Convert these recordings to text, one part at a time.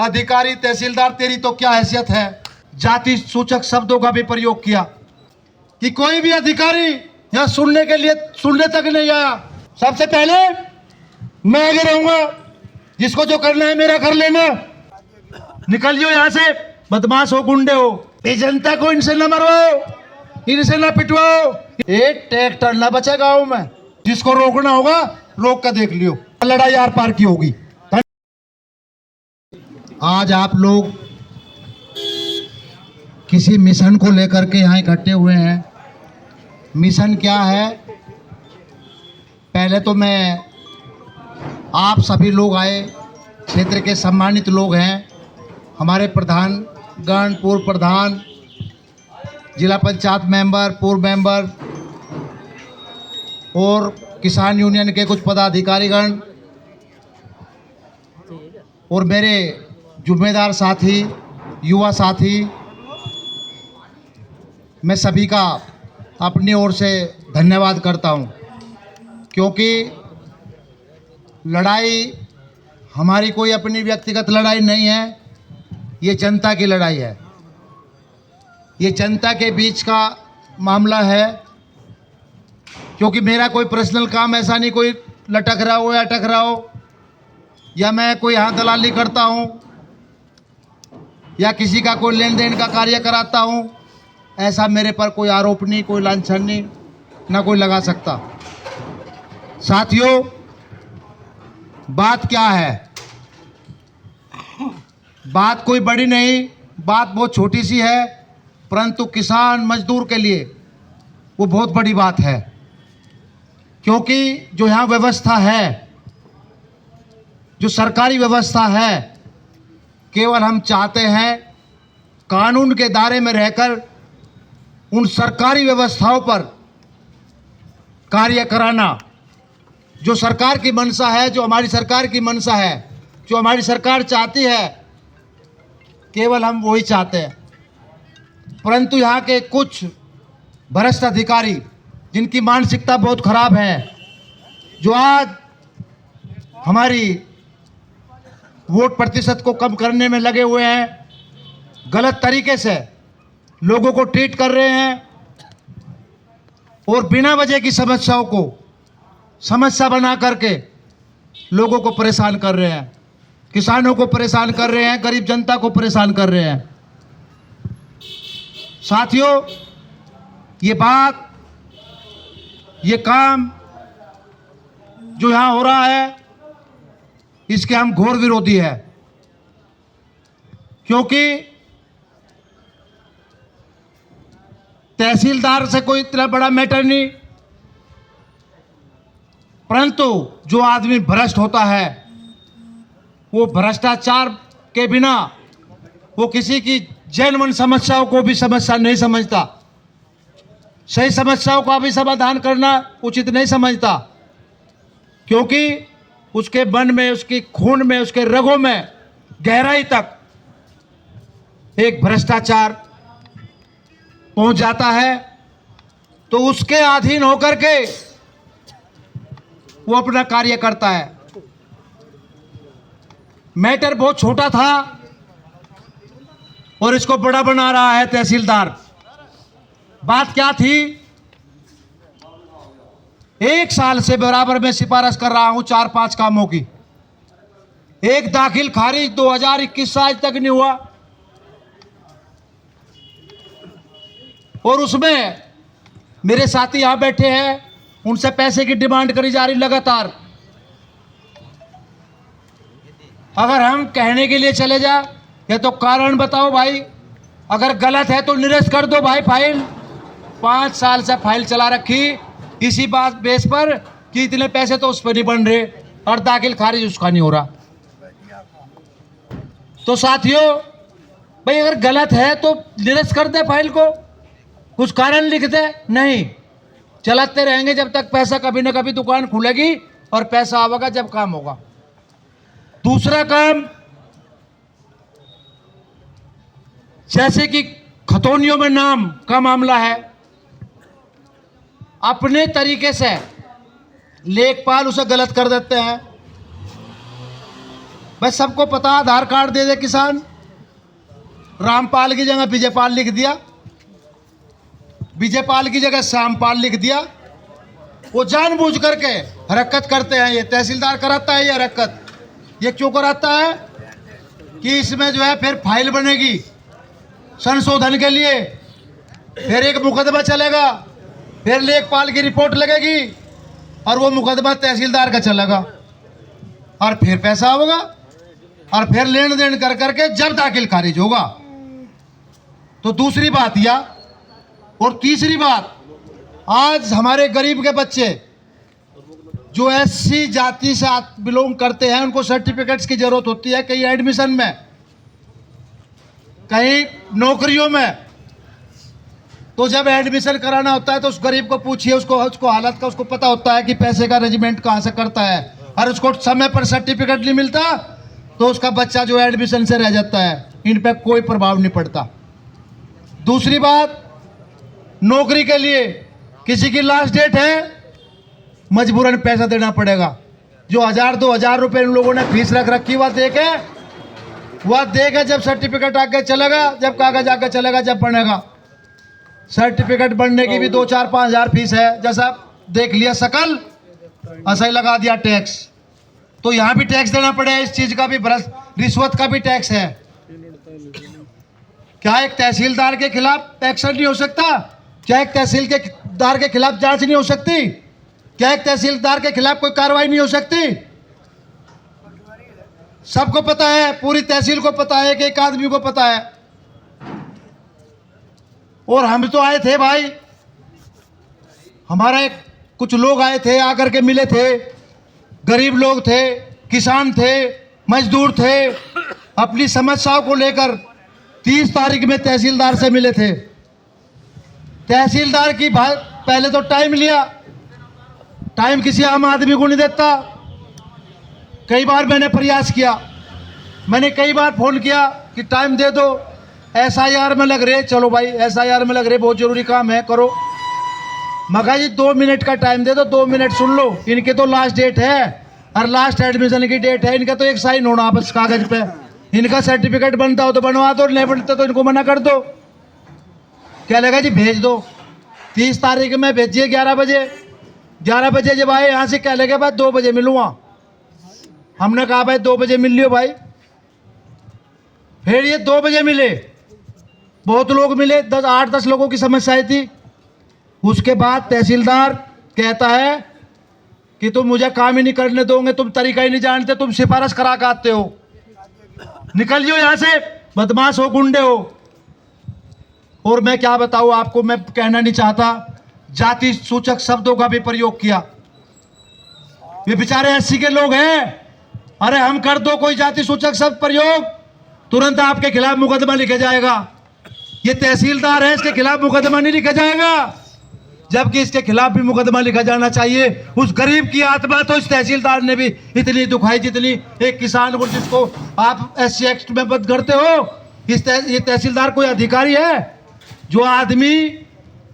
अधिकारी तहसीलदार तेरी तो क्या हैसियत है। जाति सूचक शब्दों का भी प्रयोग किया कि कोई भी अधिकारी यहाँ सुनने के लिए सुनने तक नहीं आया। सबसे पहले मैं आगे रहूंगा, जिसको जो करना है मेरा कर लेना। निकलियो यहाँ से, बदमाश हो, गुंडे हो। ये जनता को इनसे न मरवाओ, इनसे न पिटवाओ। एक ट्रैक्टर न बचे गाँव में। जिसको रोकना होगा रोक कर देख लियो, लड़ाई आर पार की होगी। आज आप लोग किसी मिशन को लेकर के यहाँ इकट्ठे हुए हैं। मिशन क्या है? पहले तो मैं आप सभी लोग आए, क्षेत्र के सम्मानित लोग हैं, हमारे प्रधानगण, पूर्व प्रधान, जिला पंचायत मेंबर, पूर्व मेंबर और किसान यूनियन के कुछ पदाधिकारीगण और मेरे जुम्मेदार साथी, युवा साथी, मैं सभी का अपनी ओर से धन्यवाद करता हूं, क्योंकि लड़ाई हमारी कोई अपनी व्यक्तिगत लड़ाई नहीं है, ये जनता की लड़ाई है। ये जनता के बीच का मामला है, क्योंकि मेरा कोई पर्सनल काम ऐसा नहीं कोई लटक रहा हो या अटक रहा हो, या मैं कोई यहाँ दलाली करता हूँ या किसी का कोई लेन देन का कार्य कराता हूँ। ऐसा मेरे पर कोई आरोप नहीं, कोई लांछन नहीं, ना कोई लगा सकता। साथियों, बात क्या है? बात कोई बड़ी नहीं, बात बहुत छोटी सी है, परंतु किसान मजदूर के लिए वो बहुत बड़ी बात है। क्योंकि जो यहाँ व्यवस्था है, जो सरकारी व्यवस्था है, केवल हम चाहते हैं कानून के दायरे में रहकर उन सरकारी व्यवस्थाओं पर कार्य कराना। जो सरकार की मंशा है, जो हमारी सरकार की मंशा है, जो हमारी सरकार चाहती है, केवल हम वही चाहते हैं। परंतु यहाँ के कुछ भ्रष्ट अधिकारी, जिनकी मानसिकता बहुत खराब है, जो आज हमारी वोट प्रतिशत को कम करने में लगे हुए हैं, गलत तरीके से लोगों को ट्रीट कर रहे हैं और बिना वजह की समस्याओं को समस्या बना करके लोगों को परेशान कर रहे हैं, किसानों को परेशान कर रहे हैं, गरीब जनता को परेशान कर रहे हैं। साथियों, ये बात, ये काम जो यहाँ हो रहा है, इसके हम घोर विरोधी है। क्योंकि तहसीलदार से कोई इतना बड़ा मैटर नहीं, परंतु जो आदमी भ्रष्ट होता है, वो भ्रष्टाचार के बिना वो किसी की जेन्युइन समस्याओं को भी समस्या नहीं समझता, सही समस्याओं का भी समाधान करना उचित नहीं समझता। क्योंकि उसके मन में, उसकी खून में, उसके रगों में गहराई तक एक भ्रष्टाचार पहुंच जाता है, तो उसके अधीन होकर के वो अपना कार्य करता है। मैटर बहुत छोटा था और इसको बड़ा बना रहा है तहसीलदार। बात क्या थी? 1 साल से बराबर में सिफारिश कर रहा हूं 4-5 कामों की। एक दाखिल खारिज 2021 से आज तक नहीं हुआ, और उसमें मेरे साथी यहां बैठे हैं, उनसे पैसे की डिमांड करी जा रही लगातार। अगर हम कहने के लिए चले जा, ये तो कारण बताओ भाई, अगर गलत है तो निरस्त कर दो भाई फाइल। 5 साल से फाइल चला रखी इसी बात बेस पर कि इतने पैसे तो उस पर नहीं बन रहे और दाखिल खारिज उसका नहीं हो रहा। तो साथियों, भाई अगर गलत है तो निरस्त कर दे फाइल को, कुछ कारण लिख दे। नहीं, चलाते रहेंगे जब तक पैसा, कभी ना कभी दुकान खुलेगी और पैसा आवेगा जब काम होगा। दूसरा काम, जैसे कि खतौनियों में नाम का मामला है, अपने तरीके से लेखपाल उसे गलत कर देते हैं, बस सबको पता, आधार कार्ड दे दे किसान, रामपाल की जगह विजयपाल लिख दिया, विजयपाल की जगह श्यामपाल लिख दिया। वो जानबूझ करके हरकत करते हैं, ये तहसीलदार कराता है ये हरकत। ये क्यों कराता है कि इसमें जो है फिर फाइल बनेगी संशोधन के लिए, फिर एक मुकदमा चलेगा, फिर लेखपाल की रिपोर्ट लगेगी और वो मुकदमा तहसीलदार का चलेगा और फिर पैसा होगा और फिर लेन देन कर करके जब दाखिल खारिज होगा। तो दूसरी बात यह, और तीसरी बात, आज हमारे गरीब के बच्चे जो एससी जाति से बिलोंग करते हैं उनको सर्टिफिकेट्स की जरूरत होती है, कहीं एडमिशन में, कहीं नौकरियों में। तो जब एडमिशन कराना होता है तो उस गरीब को पूछिए, उसको हालत का उसको पता होता है कि पैसे का अरेंजमेंट कहाँ से करता है, और उसको समय पर सर्टिफिकेट नहीं मिलता तो उसका बच्चा जो एडमिशन से रह जाता है। इन पर कोई प्रभाव नहीं पड़ता। दूसरी बात, नौकरी के लिए किसी की लास्ट डेट है, मजबूरन पैसा देना पड़ेगा। जो 1000-2000 रुपये इन लोगों ने फीस रख रखी वह देगा जब सर्टिफिकेट आगे चलेगा, जब कागज आगे चलेगा, जब बनेगा। सर्टिफिकेट बनने की भी 2-4-5 हज़ार फीस है। जैसा देख लिया शकल, ऐसा ही लगा दिया टैक्स। तो यहाँ भी टैक्स देना पड़ेगा, इस चीज़ का भी, रिश्वत का भी टैक्स है। क्या एक तहसीलदार के खिलाफ एक्शन नहीं हो सकता? क्या एक तहसीलदार के खिलाफ जांच नहीं हो सकती? क्या एक तहसीलदार के खिलाफ कोई कार्रवाई नहीं हो सकती? सबको पता है, पूरी तहसील को पता है, कि एक आदमी को पता है। और हम तो आए थे भाई, हमारा कुछ लोग आए थे, आकर के मिले थे, गरीब लोग थे, किसान थे, मजदूर थे, अपनी समस्याओं को लेकर 30 तारीख में तहसीलदार से मिले थे। तहसीलदार की पहले तो टाइम लिया, टाइम किसी आम आदमी को नहीं देता। कई बार मैंने प्रयास किया, मैंने कई बार फोन किया कि टाइम दे दो, SIR में लग रहे, चलो भाई SIR में लग रहे, बहुत जरूरी काम है, करो। मगर जी 2 मिनट का टाइम दे दो, 2 मिनट सुन लो, इनके तो लास्ट डेट है और लास्ट एडमिशन की डेट है, इनका तो एक साइन होना बस कागज पे। इनका सर्टिफिकेट बनता हो तो बनवा दो, नहीं बनता तो इनको मना कर दो। क्या लगा जी भेज दो, 30 तारीख में भेजिए 11 बजे। 11 बजे जब आए यहाँ से, क्या लगे भाई 2 बजे मिलूँगा। हमने कहा भाई 2 बजे मिल लियो भाई। फिर ये 2 बजे मिले, बहुत लोग मिले, 8-10 लोगों की समस्याएं थी। उसके बाद तहसीलदार कहता है कि तुम मुझे काम ही नहीं करने दोगे, तुम तरीका ही नहीं जानते, तुम सिफारिश करा के आते हो, निकल जाओ यहाँ से, बदमाश हो, गुंडे हो। और मैं क्या बताऊँ आपको, मैं कहना नहीं चाहता, जाति सूचक शब्दों का भी प्रयोग किया। ये बेचारे एससी के लोग हैं, अरे हम कर दो कोई जाति सूचक शब्द प्रयोग, तुरंत आपके खिलाफ मुकदमा लिखा जाएगा। ये तहसीलदार है, इसके खिलाफ मुकदमा नहीं लिखा जाएगा, जबकि इसके खिलाफ भी मुकदमा लिखा जाना चाहिए। उस गरीब की आत्मा तो इस तहसीलदार ने भी इतनी दुखाई जितनी एक किसान को, जिसको आप SC एक्ट में बंद करते हो। ये तहसीलदार कोई अधिकारी है? जो आदमी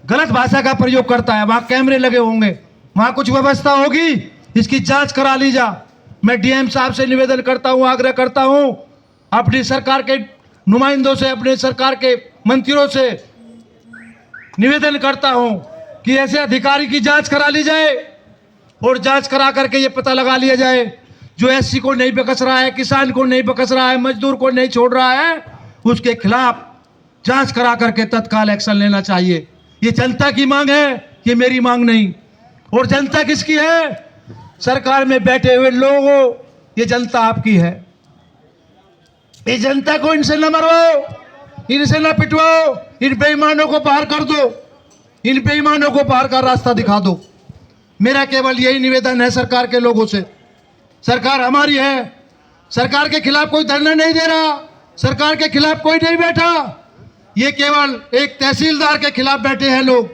गलत भाषा का प्रयोग करता है, वहाँ कैमरे लगे होंगे, वहाँ कुछ व्यवस्था होगी, इसकी जांच करा ली जा। मैं DM साहब से निवेदन करता हूँ, आग्रह करता हूँ, अपनी सरकार के नुमाइंदों से, अपने सरकार के मंत्रियों से निवेदन करता हूँ कि ऐसे अधिकारी की जांच करा ली जाए और जांच करा करके ये पता लगा लिया जाए, जो SC को नहीं बकस रहा है, किसान को नहीं बकस रहा है, मजदूर को नहीं छोड़ रहा है, उसके खिलाफ जांच करा करके तत्काल एक्शन लेना चाहिए। ये जनता की मांग है, ये मेरी मांग नहीं। और जनता किसकी है? सरकार में बैठे हुए लोगों, ये जनता आपकी है। इस जनता को इनसे न मरवाओ, इनसे न पिटवाओ, इन बेईमानों को बाहर कर दो, इन बेईमानों को बाहर का रास्ता दिखा दो। मेरा केवल यही निवेदन है सरकार के लोगों से। सरकार हमारी है, सरकार के खिलाफ कोई धरना नहीं दे रहा, सरकार के खिलाफ कोई नहीं बैठा, ये केवल एक तहसीलदार के खिलाफ बैठे हैं लोग।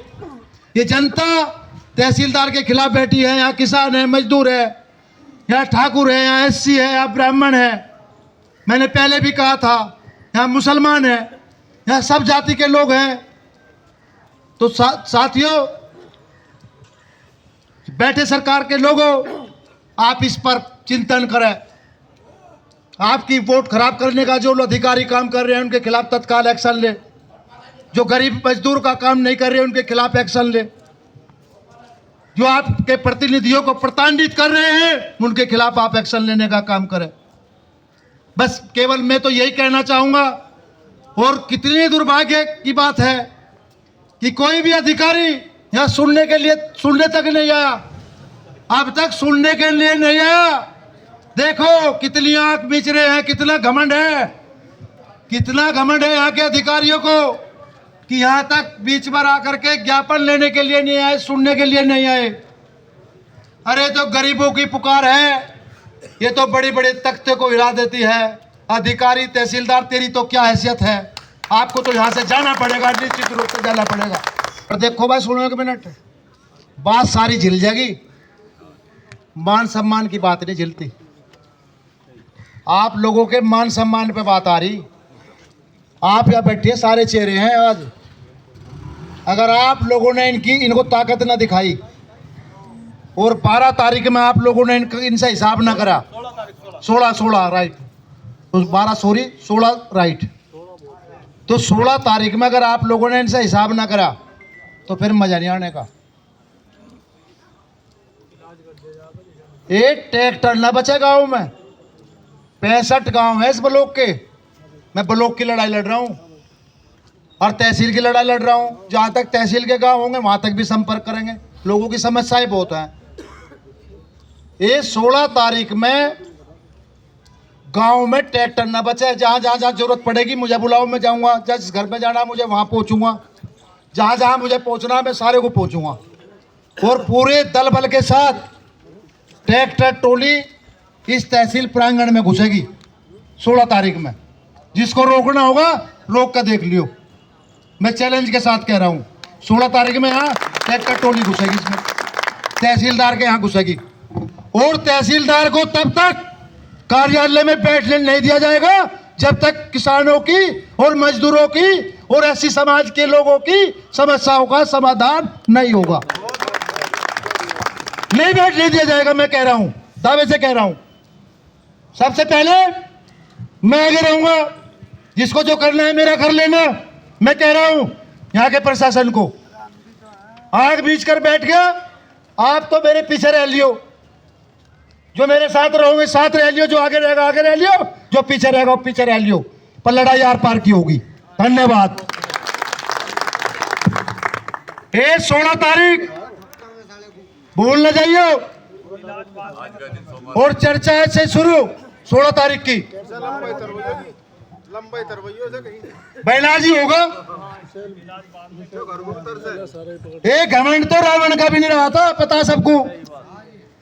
ये जनता तहसीलदार के खिलाफ बैठी है। यहाँ किसान है, मजदूर है, यहाँ ठाकुर है, यहाँ SC है, यहाँ ब्राह्मण है, मैंने पहले भी कहा था, यहाँ मुसलमान है, यहाँ सब जाति के लोग हैं। तो साथियों, बैठे सरकार के लोगों, आप इस पर चिंतन करें। आपकी वोट खराब करने का जो अधिकारी काम कर रहे हैं उनके खिलाफ तत्काल एक्शन ले, जो गरीब मजदूर का काम नहीं कर रहे हैं उनके खिलाफ एक्शन ले, जो आपके प्रतिनिधियों को प्रताड़ित कर रहे हैं उनके खिलाफ आप एक्शन लेने का काम करें। बस केवल मैं तो यही कहना चाहूंगा। और कितनी दुर्भाग्य की बात है कि कोई भी अधिकारी यहाँ सुनने तक नहीं आया, अब तक सुनने के लिए नहीं आया। देखो कितनी आंख बीच रहे हैं, कितना घमंड है यहाँ के अधिकारियों को कि यहाँ तक बीच पर आकर के ज्ञापन लेने के लिए नहीं आए, सुनने के लिए नहीं आए। अरे तो गरीबों की पुकार है, ये तो बड़ी बड़ी तख्ते को हिला देती है। अधिकारी तहसीलदार तेरी तो क्या हैसियत है, आपको तो यहाँ से जाना पड़ेगा, निश्चित रूप से जाना पड़ेगा। और देखो भाई सुनो एक मिनट, बात सारी झिल जाएगी, मान सम्मान की बात नहीं झिलती। आप लोगों के मान सम्मान पे बात आ रही। आप यहाँ बैठे सारे चेहरे हैं आज, अगर आप लोगों ने इनको ताकत ना दिखाई और 12 तारीख में आप लोगों ने इनसे हिसाब ना करा, 16 राइट, तो 16 राइट, तो 16 तारीख में अगर आप लोगों ने इनसे हिसाब ना करा तो फिर मजा नहीं आने का। एक ट्रैक्टर ना बचे गांव में, 65 गांव है इस ब्लॉक के। मैं ब्लॉक की लड़ाई लड़ रहा हूं और तहसील की लड़ाई लड़ रहा हूं। जहां तक तहसील के गांव होंगे वहां तक भी संपर्क करेंगे, लोगों की समस्याएं बहुत हैं। ये 16 तारीख में गांव में ट्रैक्टर ना बचे। जहां जहां जरूरत पड़ेगी मुझे बुलाओ, मैं जाऊंगा। जिस घर में जाना मुझे वहां पहुंचूंगा, जहां जहां मुझे पहुंचना मैं सारे को पहुंचूंगा। और पूरे दल बल के साथ ट्रैक्टर टोली इस तहसील प्रांगण में घुसेगी 16 तारीख में। जिसको रोकना होगा रोक कर देख लियो, मैं चैलेंज के साथ कह रहा हूं। 16 तारीख में यहाँ ट्रैक्टर टोली घुसेगी, इसमें तहसीलदार के यहाँ घुसेगी। और तहसीलदार को तब तक कार्यालय में बैठने नहीं दिया जाएगा जब तक किसानों की और मजदूरों की और ऐसी समाज के लोगों की समस्याओं का समाधान नहीं होगा। नहीं बैठने दिया जाएगा, मैं कह रहा हूं, दावे से कह रहा हूं। सबसे पहले मैं आगे रहूंगा, जिसको जो करना है मेरा कर लेना। मैं कह रहा हूं यहाँ के प्रशासन को, आग बीच कर बैठ गया, आप तो मेरे पीछे रह लियो, जो मेरे साथ रहोगे साथ रह लियो, जो आगे रहेगा आगे रह लियो, जो पीछे रहेगा पीछे रह लियो, पर लड़ाई आर पार की होगी। धन्यवाद। 16 तारीख भूल न जाइयो। और चर्चा ऐसे शुरू 16 तारीख की बैलाजी होगा। एक घमंड तो रावण का भी नहीं रहा था, पता सबको।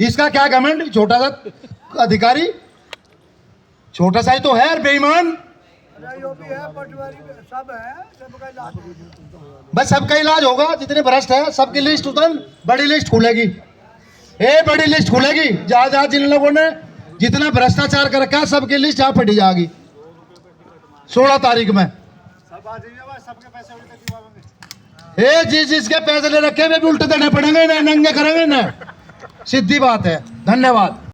इसका क्या घमंड, छोटा सा अधिकारी, छोटा सा ही तो है, बेईमान। बस सबका इलाज होगा, जितने भ्रष्ट है सबकी लिस्ट उतन बड़ी लिस्ट खुलेगी। बड़ी लिस्ट खुलेगी, जहां जहां जिन लोगों ने जितना भ्रष्टाचार कर रखा है सबकी लिस्ट यहाँ पढ़ी जाएगी 16 तारीख में। जिसके पैसे ले रखे वे भी उल्टे देने पड़ेंगे, नंगे करेंगे ना, सीधी बात है। धन्यवाद।